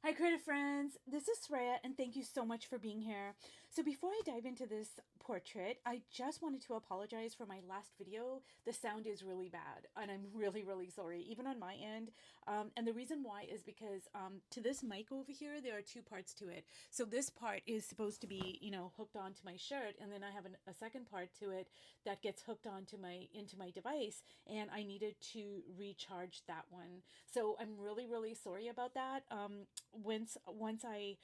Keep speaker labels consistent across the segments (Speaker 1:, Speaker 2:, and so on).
Speaker 1: Hi, creative friends. This is Sreya, and thank you so much for being here. So, before I dive into this portrait, I just wanted to apologize for my last video. The sound is really bad, and I'm really, really sorry, even on my end. And the reason why is because to this mic over here, there are two parts to it. So, this part is supposed to be, hooked onto my shirt, and then I have a second part to it that gets hooked onto my into my device, and I needed to recharge that one. So, I'm really, really sorry about that. Once I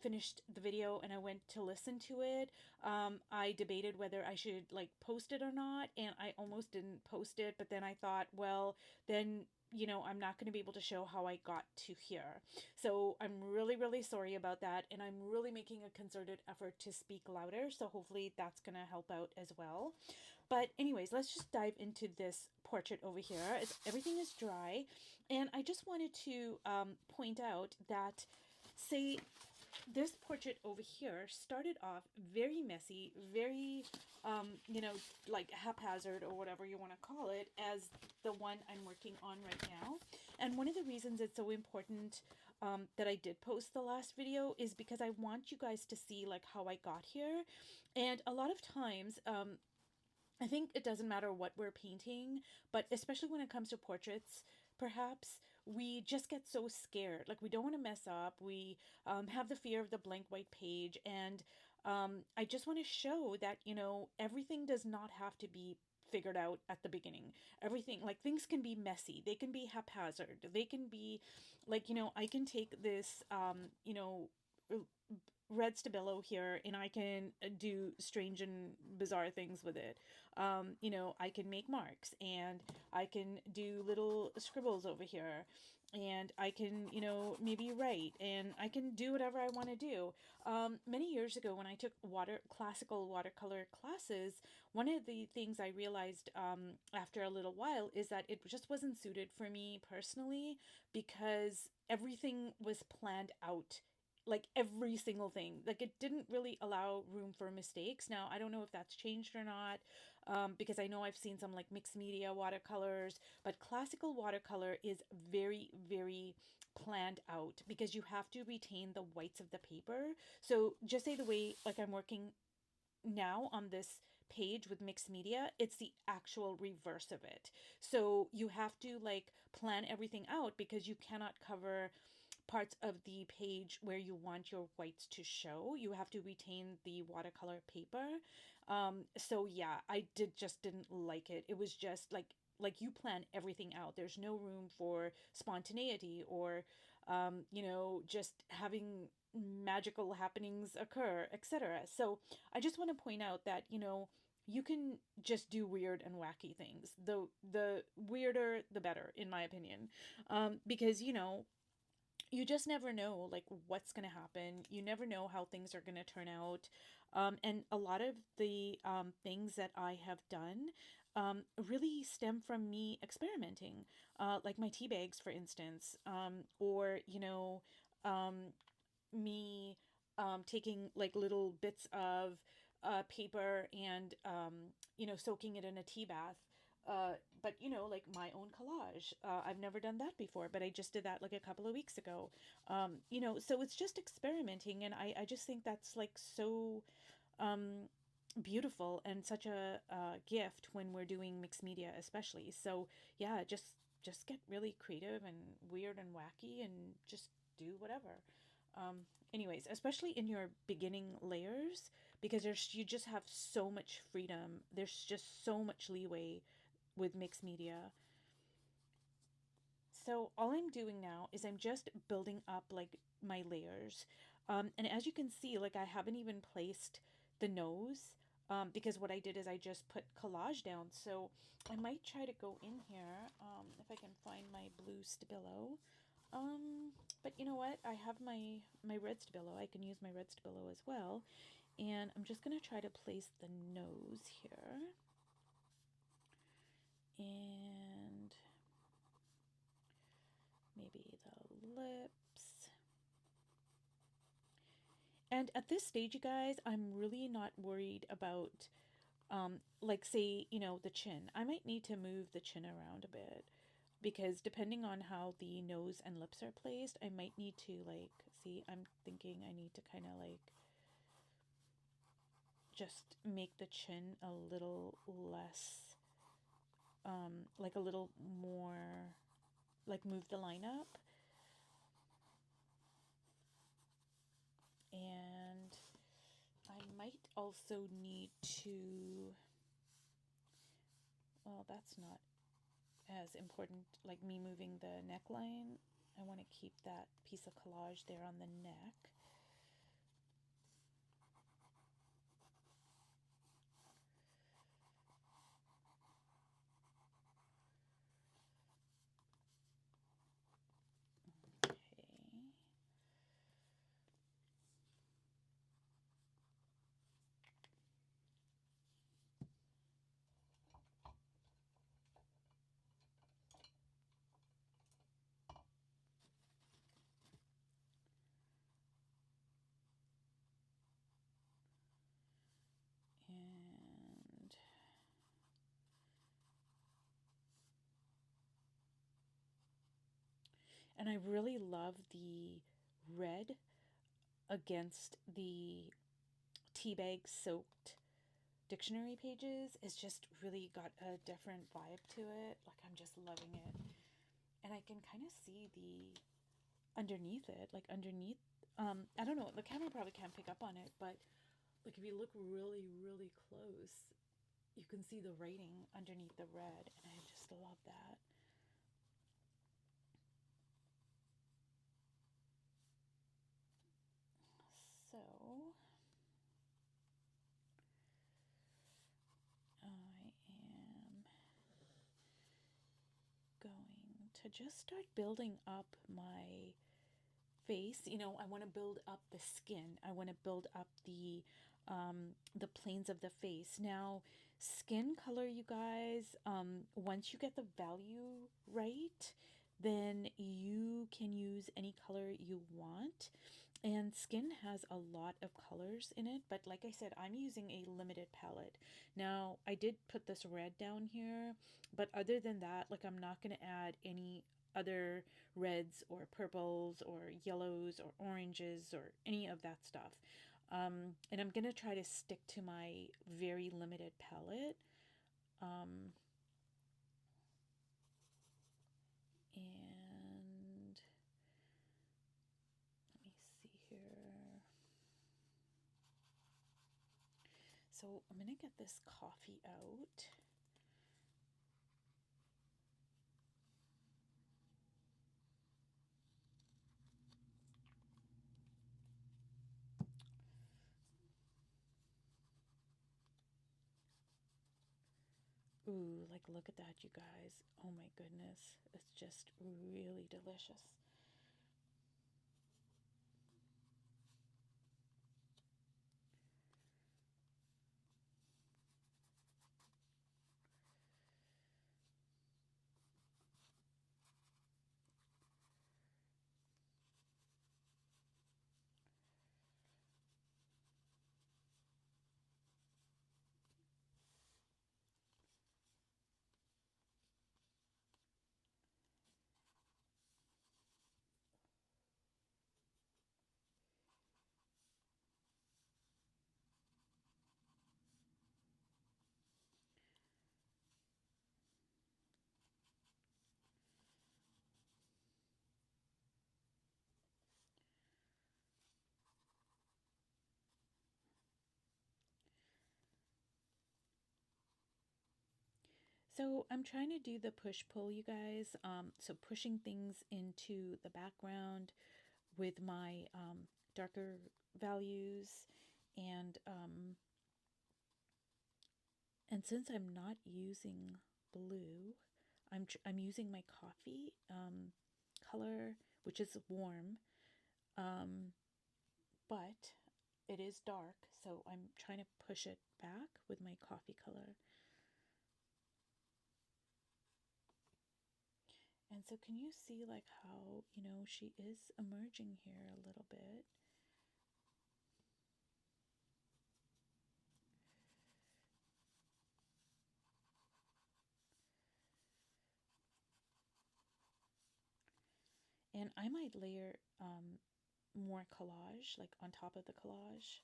Speaker 1: finished the video and I went to listen to it, I debated whether I should like post it or not, and I almost didn't post it. But then I thought, well, then I'm not going to be able to show how I got to here. So I'm really, really sorry about that. And I'm really making a concerted effort to speak louder. So hopefully that's going to help out as well. But, anyways, let's just dive into this portrait over here. Everything is dry. And I just wanted to point out that, say, this portrait over here started off very messy, very, like haphazard or whatever you want to call it, as the one I'm working on right now. And one of the reasons it's so important that I did post the last video is because I want you guys to see like how I got here. And a lot of times, I think it doesn't matter what we're painting, but especially when it comes to portraits, perhaps we just get so scared. Like we don't want to mess up. We have the fear of the blank white page. And I just want to show that, everything does not have to be figured out at the beginning. Everything, like things can be messy. They can be haphazard. They can be like, I can take this, red stabilo here and I can do strange and bizarre things with it. I can make marks and I can do little scribbles over here and I can, maybe write and I can do whatever I want to do. Many years ago when I took classical watercolor classes, one of the things I realized after a little while is that it just wasn't suited for me personally because everything was planned out, like every single thing. Like it didn't really allow room for mistakes. Now, I don't know if that's changed or not, because I know I've seen some like mixed media watercolors, but classical watercolor is very, very planned out because you have to retain the whites of the paper. So just say the way like I'm working now on this page with mixed media, it's the actual reverse of it. So you have to like plan everything out because you cannot cover parts of the page where you want your whites to show. You have to retain the watercolor paper. So yeah, I didn't like it. It was just like you plan everything out. There's no room for spontaneity or just having magical happenings occur, etc. So I just want to point out that, you can just do weird and wacky things. The weirder the better, in my opinion. Because, you just never know like what's going to happen. You never know how things are going to turn out. And a lot of the things that I have done really stem from me experimenting, like my tea bags, for instance, or me taking like little bits of paper and soaking it in a tea bath. But like my own collage. I've never done that before, but I just did that like a couple of weeks ago. So it's just experimenting, and I just think that's like so beautiful and such a gift when we're doing mixed media, especially. So yeah, just get really creative and weird and wacky, and just do whatever. Anyways, especially in your beginning layers, because you just have so much freedom. There's just so much leeway with mixed media. So all I'm doing now is I'm just building up like my layers. And as you can see, like I haven't even placed the nose, because what I did is I just put collage down. So I might try to go in here, if I can find my blue Stabilo. But you know what? I have my red Stabilo. I can use my red Stabilo as well. And I'm just going to try to place the nose here. And maybe the lips. And at this stage, you guys, I'm really not worried about, like, say, the chin. I might need to move the chin around a bit. because depending on how the nose and lips are placed, I might need to like, see, I'm thinking I need to kind of like just make the chin a little less, like a little more, like move the line up. And I might also need to, well, that's not as important, like me moving the neckline. I want to keep that piece of collage there on the neck. Okay. And I really love the red against the teabag soaked dictionary pages. It's just really got a different vibe to it. Like, I'm just loving it. And I can kind of see the underneath it, like underneath. I don't know, the camera probably can't pick up on it, but like if you look really, really close, you can see the writing underneath the red, and I just love that. So I am going to just start building up my face. You know, I want to build up the skin. I want to build up the planes of the face. Now, skin color, you guys, once you get the value right, then you can use any color you want. And skin has a lot of colors in it, but like I said, I'm using a limited palette. Now, I did put this red down here, but other than that, like I'm not going to add any other reds or purples or yellows or oranges or any of that stuff. And I'm going to try to stick to my very limited palette. Um, and let me see here. So I'm going to get this coffee out. Ooh, like look at that, you guys. Oh my goodness. It's just really delicious. So I'm trying to do the push pull, you guys. So pushing things into the background with my darker values, and and since I'm not using blue, I'm using my coffee color, which is warm, um, but it is dark. So I'm trying to push it back with my coffee color. And so can you see like how, you know, she is emerging here a little bit. I might layer more collage, like on top of the collage.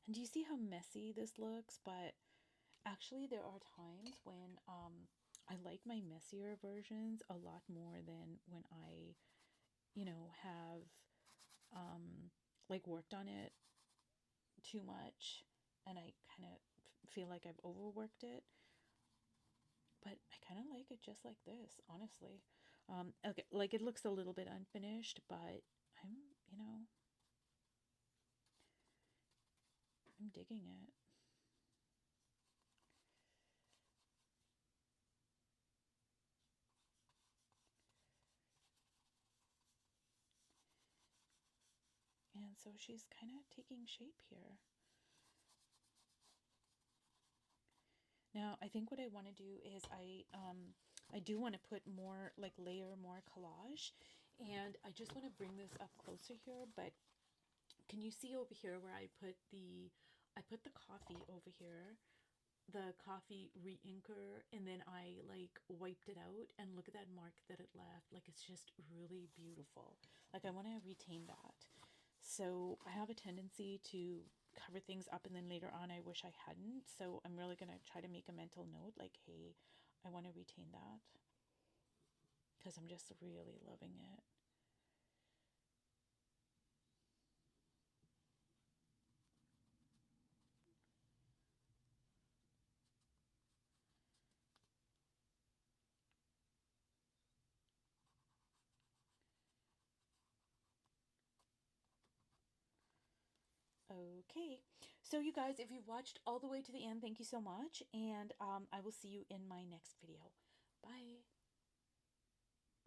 Speaker 1: And do you see how messy this looks? But actually, there are times when I like my messier versions a lot more than when I, have like worked on it too much and I kind of feel like I've overworked it. But I kind of like it just like this, honestly. Okay, like it looks a little bit unfinished, but I'm, you know, I'm digging it. And so she's kind of taking shape here. Now, I think what I want to do is I do want to put more, like layer more collage, and I just want to bring this up closer here, but can you see over here where I put the coffee over here, the coffee re-inker, and then I like wiped it out, and look at that mark that it left. Like it's just really beautiful. Like I want to retain that. So I have a tendency to cover things up and then later on I wish I hadn't. So I'm really going to try to make a mental note like, hey, I want to retain that because I'm just really loving it. Okay, so you guys, if you've watched all the way to the end, thank you so much, and I will see you in my next video. Bye.